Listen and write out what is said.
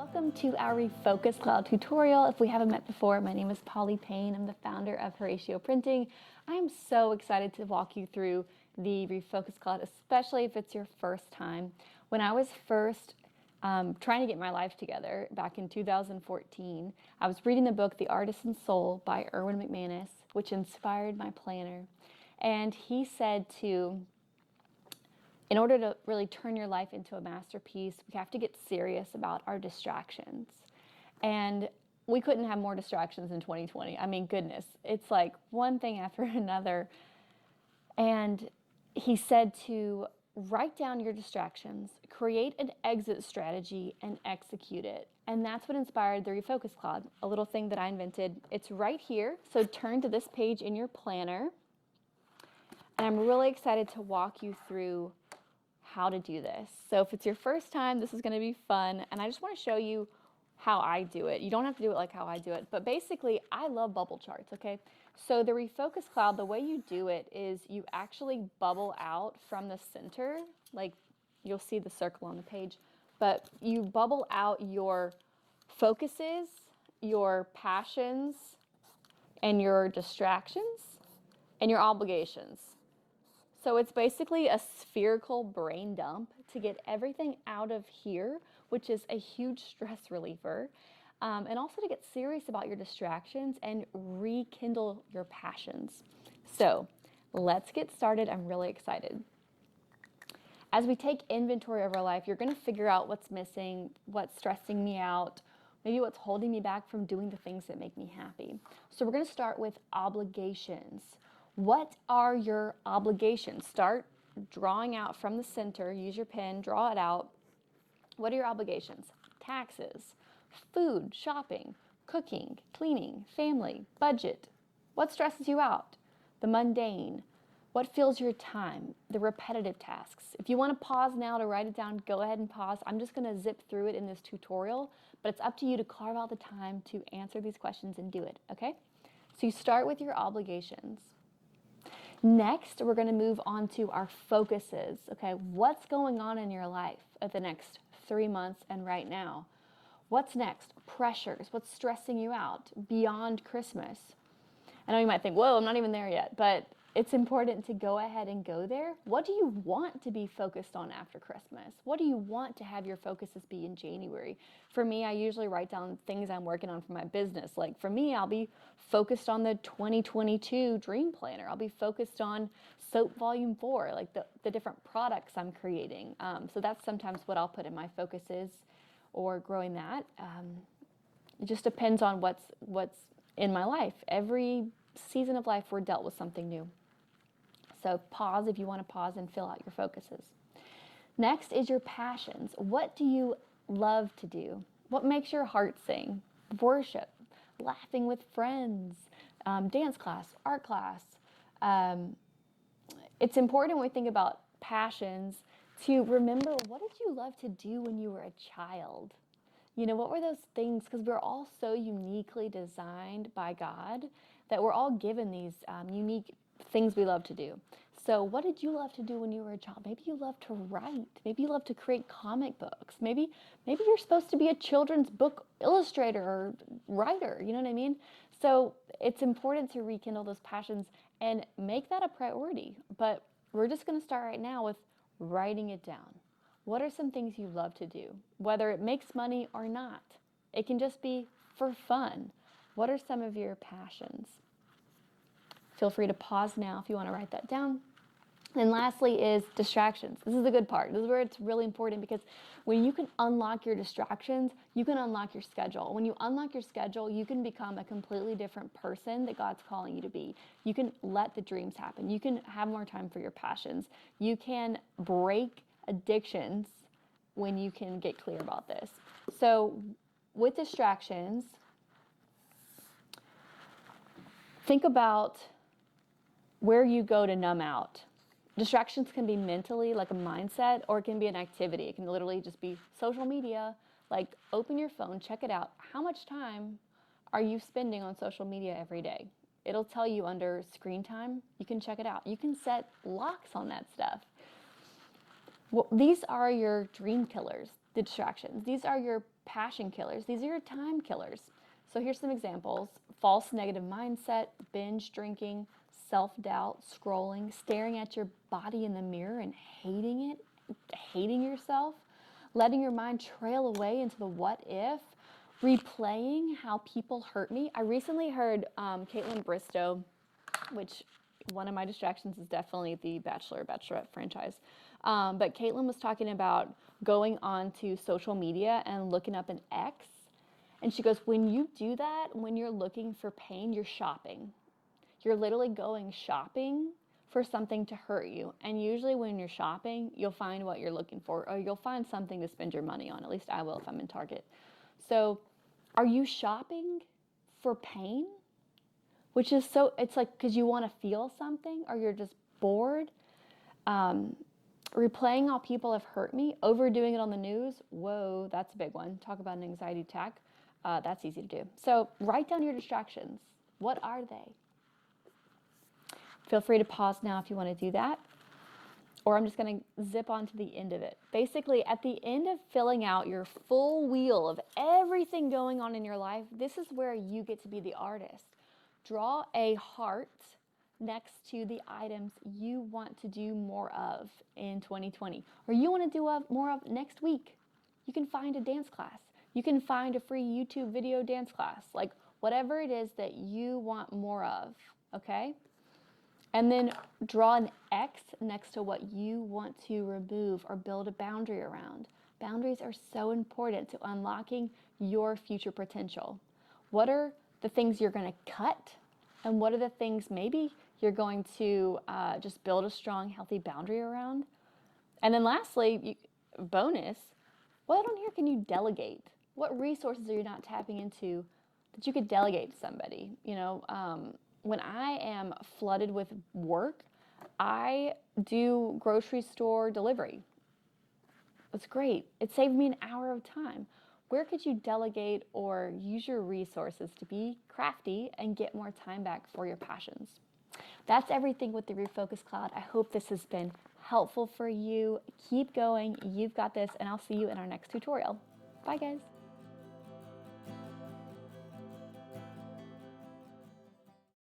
Welcome to our Refocus Cloud tutorial. If we haven't met before, my name is Polly Payne. I'm the founder of Horacio Printing. I am so excited to walk you through the Refocus Cloud, especially if it's your first time. When I was first trying to get my life together back in 2014, I was reading the book The Artisan's Soul by Erwin McManus, which inspired my planner. And he said in order to really turn your life into a masterpiece, we have to get serious about our distractions. And we couldn't have more distractions in 2020. I mean, goodness, it's like one thing after another. And he said to write down your distractions, create an exit strategy, and execute it. And that's what inspired the Refocus Cloud, a little thing that I invented. It's right here. So turn to this page in your planner. And I'm really excited to walk you through how to do this. So if it's your first time, this is going to be fun. And I just want to show you how I do it. You don't have to do it like how I do it, but basically I love bubble charts, okay? So the Refocus Cloud, the way you do it is you actually bubble out from the center, like you'll see the circle on the page, but you bubble out your focuses, your passions, and your distractions, and your obligations. So it's basically a spherical brain dump to get everything out of here, which is a huge stress reliever, and also to get serious about your distractions and rekindle your passions. So let's get started. I'm really excited. As we take inventory of our life, you're going to figure out what's missing, what's stressing me out, maybe what's holding me back from doing the things that make me happy. So we're going to start with obligations. What are your obligations? Start drawing out from the center. Use your pen, draw it out. What are your obligations? Taxes, food, shopping, cooking, cleaning, family, budget. What stresses you out? The mundane. What fills your time? The repetitive tasks. If you want to pause now to write it down, go ahead and pause. I'm just going to zip through it in this tutorial, but it's up to you to carve out the time to answer these questions and do it, okay? So you start with your obligations. Next, we're going to move on to our focuses. Okay, what's going on in your life at the next 3 months and right now? What's next? Pressures. What's stressing you out beyond Christmas? I know you might think, whoa, I'm not even there yet, but it's important to go ahead and go there. What do you want to be focused on after Christmas? What do you want to have your focuses be in January? For me, I usually write down things I'm working on for my business. Like for me, I'll be focused on the 2022 Dream Planner. I'll be focused on Soap Volume 4, like the different products I'm creating. So that's sometimes what I'll put in my focuses or growing that. It just depends on what's in my life. Every season of life, we're dealt with something new. So pause if you want to pause and fill out your focuses. Next is your passions. What do you love to do? What makes your heart sing? Worship, laughing with friends, dance class, art class. It's important when we think about passions to remember, what did you love to do when you were a child? You know, what were those things? Because we're all so uniquely designed by God that we're all given these unique things we love to do. So what did you love to do when you were a child? Maybe you love to write. Maybe you love to create comic books. Maybe you're supposed to be a children's book illustrator or writer. You know what I mean? So it's important to rekindle those passions and make that a priority. But we're just going to start right now with writing it down. What are some things you love to do, whether it makes money or not? It can just be for fun. What are some of your passions? Feel free to pause now if you want to write that down. And lastly is distractions. This is the good part. This is where it's really important, because when you can unlock your distractions, you can unlock your schedule. When you unlock your schedule, you can become a completely different person that God's calling you to be. You can let the dreams happen. You can have more time for your passions. You can break addictions when you can get clear about this. So with distractions, think about where you go to numb out. Distractions can be mentally, like a mindset, or it can be an activity. It can literally just be social media. Like open your phone, check it out. How much time are you spending on social media every day? It'll tell you under screen time. You can check it out. You can set locks on that stuff. Well, these are your dream killers. the distractions. These are your passion killers. These are your time killers. So here's some examples. False negative mindset, binge drinking, self-doubt, scrolling, staring at your body in the mirror and hating it, hating yourself, letting your mind trail away into the what if, replaying how people hurt me. I recently heard Caitlin Bristow, which one of my distractions is definitely the Bachelorette franchise. But Caitlin was talking about going on to social media and looking up an ex. And she goes, when you do that, when you're looking for pain, you're shopping. You're literally going shopping for something to hurt you. And usually when you're shopping, you'll find what you're looking for, or you'll find something to spend your money on. At least I will if I'm in Target. So are you shopping for pain? Which is so, it's like because you want to feel something, or you're just bored. Replaying how people have hurt me, overdoing it on the news. Whoa, that's a big one. Talk about an anxiety attack. That's easy to do. So write down your distractions. What are they? Feel free to pause now if you want to do that. Or I'm just going to zip on to the end of it. Basically, at the end of filling out your full wheel of everything going on in your life, this is where you get to be the artist. Draw a heart next to the items you want to do more of in 2020, or you want to do more of next week. You can find a dance class. You can find a free YouTube video dance class, like whatever it is that you want more of, okay? And then draw an X next to what you want to remove or build a boundary around. Boundaries are so important to unlocking your future potential. What are the things you're going to cut? And what are the things maybe you're going to just build a strong, healthy boundary around? And then lastly, bonus, what on here can you delegate? What resources are you not tapping into that you could delegate to somebody? You know, when I am flooded with work, I do grocery store delivery. It's great. It saved me an hour of time. Where could you delegate or use your resources to be crafty and get more time back for your passions? That's everything with the Refocus Cloud. I hope this has been helpful for you. Keep going. You've got this, and I'll see you in our next tutorial. Bye, guys.